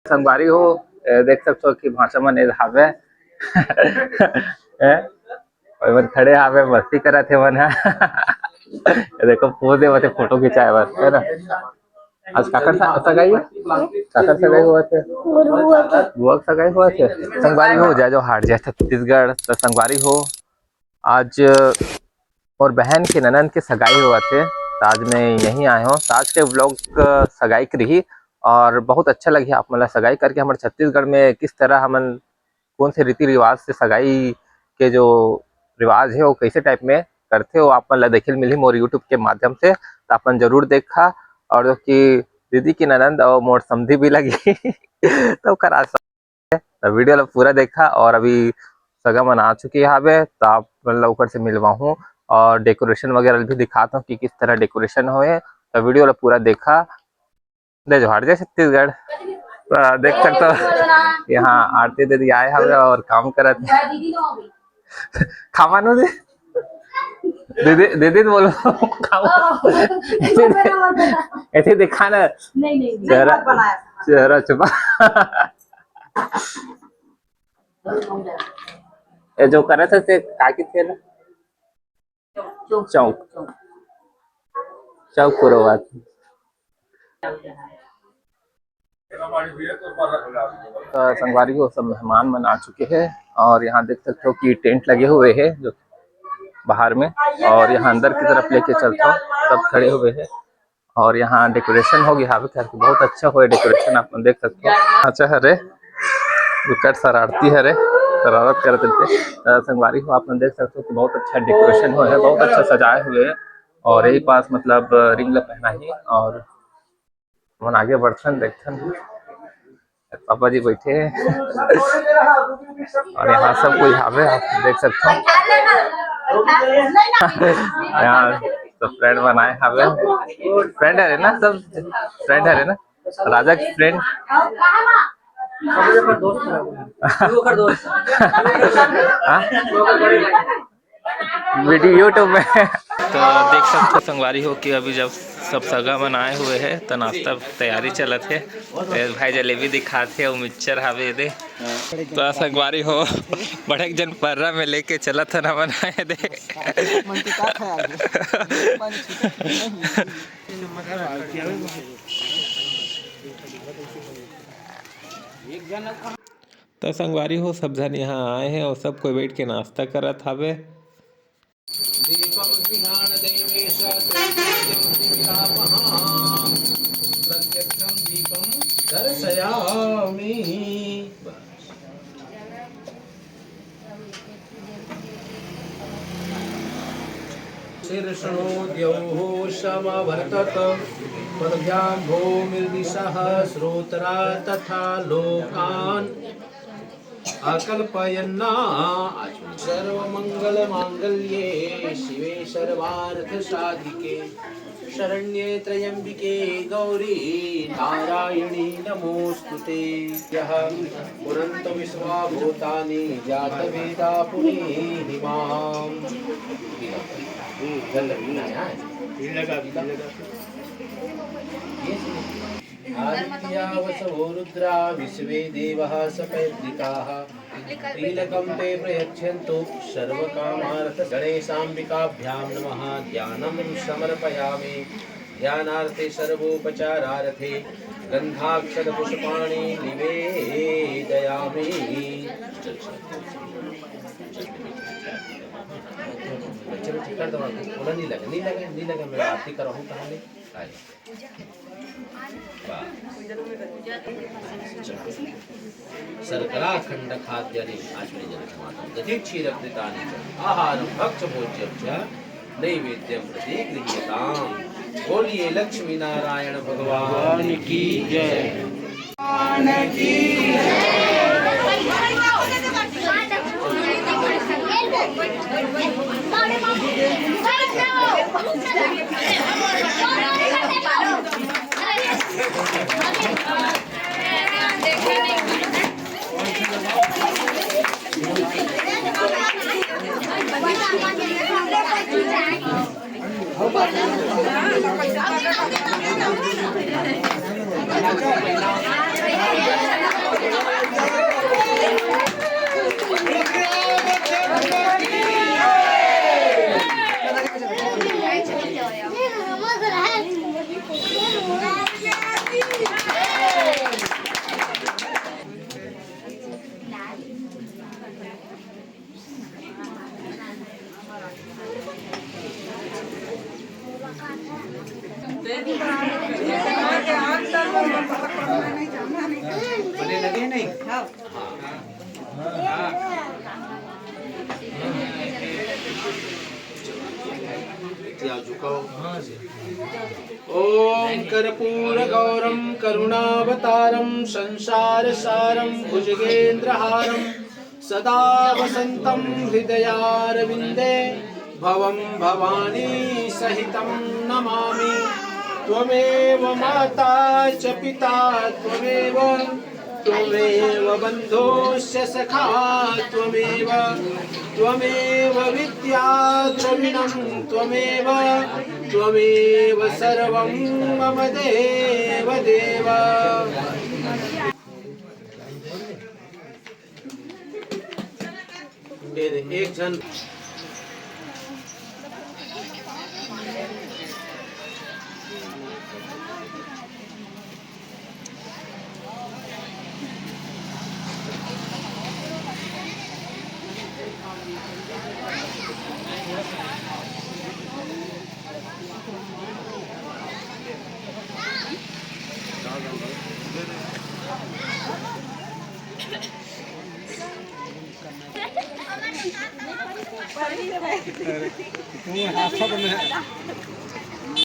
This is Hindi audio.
संगवारी हो देख सकते हो कि भाषा मन हावे मन खड़े हावे मस्ती करत हे मन देखो पोज देवत हे फोटो खिंचाए बर है ना। आज काकर सगाई हुआ थे बुआ सगाई हुआ थे। संगवारी हो जाए जो हाट जाए छत्तीसगढ़ तो संगवारी हो आज और बहन के ननन के सगाई हुआ थे। तो आज मैं यहीं आए हूँ आज के व्लॉग सगाई की रही और बहुत अच्छा लगे आप मतलब सगाई करके हमारे छत्तीसगढ़ में किस तरह हमन कौन से रीति रिवाज से सगाई के जो रिवाज है वो कैसे टाइप में करते हो आप मतलब देखे मिली मोर यूट्यूब के माध्यम से तो अपन जरूर देखा और कि दीदी की ननंद और मोर समधी भी लगी तो करा तो वीडियो पूरा देखा और अभी सगा मन आ चुकी है यहाँ पे तो आप मतलब ऊपर से मिलवा हूँ और डेकोरेशन वगैरह भी दिखाता हूँ कि किस तरह डेकोरेशन हुए तो वीडियो पूरा देखा। दे जोहार जय छत्तीसगढ़ देख सकते हो यहाँ आरती दीदी आए हवे और काम करत खावानो दे दीदी दीदी बोलो ऐसे दिखा ना चेहरा चेहरा छुपा ये जो करे थे काकी थे ना चौक चौक पुरवा संगवारी को सब मेहमान मन आ चुके हैं और यहाँ देख सकते हो कि टेंट लगे हुए हैं जो बाहर में और यहाँ अंदर की तरफ लेके चलता हूँ सब खड़े हुए हैं और यहाँ डेकोरेशन हो गया बहुत अच्छा हो डेकोरेशन आप देख सकते हो। अच्छा हरे विकट शरारती हरे शरारत करते थे संगवारी को आप देख सकते हो कि बहुत अच्छा डेकोरेशन हो है बहुत अच्छा सजाए हुए है और यही पास मतलब रिंग पहना ही और मन आगे बढ़थन देखथन पापा जी बैठे हैं और यहाँ सब कोई हावे आप देख सकते हो यहाँ तो फ्रेंड बनाए हावे फ्रेंड है ना सब फ्रेंड है ना राजा की फ्रेंड वीडियो यूट्यूब में तो देख सकते हो संगवारी हो कि अभी जब सब सगा मन आए हुए हैं तो नाश्ता तैयारी चलत है भाई जलेबी दिखाते और मिक्सचर हावे दे तो संगवारी हो बड़े जन पर्रा में लेके चलत है ना बनाए दे तो संगवारी हो सब जन यहाँ आए हैं और सब कोई बैठ के नाश्ता करत हावे। श्रोत्रा तथा लोकान् अकल्पयन्ना सर्वमंगल मांगल्ये शिवे सर्वार्थ साधिके शरण्ये त्र्यंबिके गौरी नारायणी नमोस्तुते यः पुरन्त विश्वा भूतानि जातवेदा पुनीहि माम् आदित्यावसवो रुद्रा विश्वे देवः सपैद्रिकाः कीलकं ते प्रयच्छन्तु सर्वकामार्थ गणेशाम्बिकाभ्यां नमः ध्यानं समर्पयामि ध्यानार्थे सर्वोपचारार्थे गन्धाक्षरपुष्पाणि निवेदयामि। नहीं लगा मैं आरती कर रहा हूँ कहानी शर्कराखंड खाद्यानि दधि क्षीरकृतानि आहारं भक्षभोज्यं च नैवेद्यं प्रति गृह्यताम्। बोलिए लक्ष्मी नारायण भगवान की जय। पैसा नाही या झुकाओ। ओम कर्पूर गौरम करुणावतारम संसार सारम भुजगेंद्रहारम सदा वसंतम हृदयारविंदे भवं भवानी सहितं नमामि। त्वमेव माता च पिता त्वमेव त्वमेव बन्धुश्च सखा त्वमेव त्वमेव विद्या द्रविणं त्वमेव त्वमेव सर्वं मम देव देव। एक जन तुम्ही हात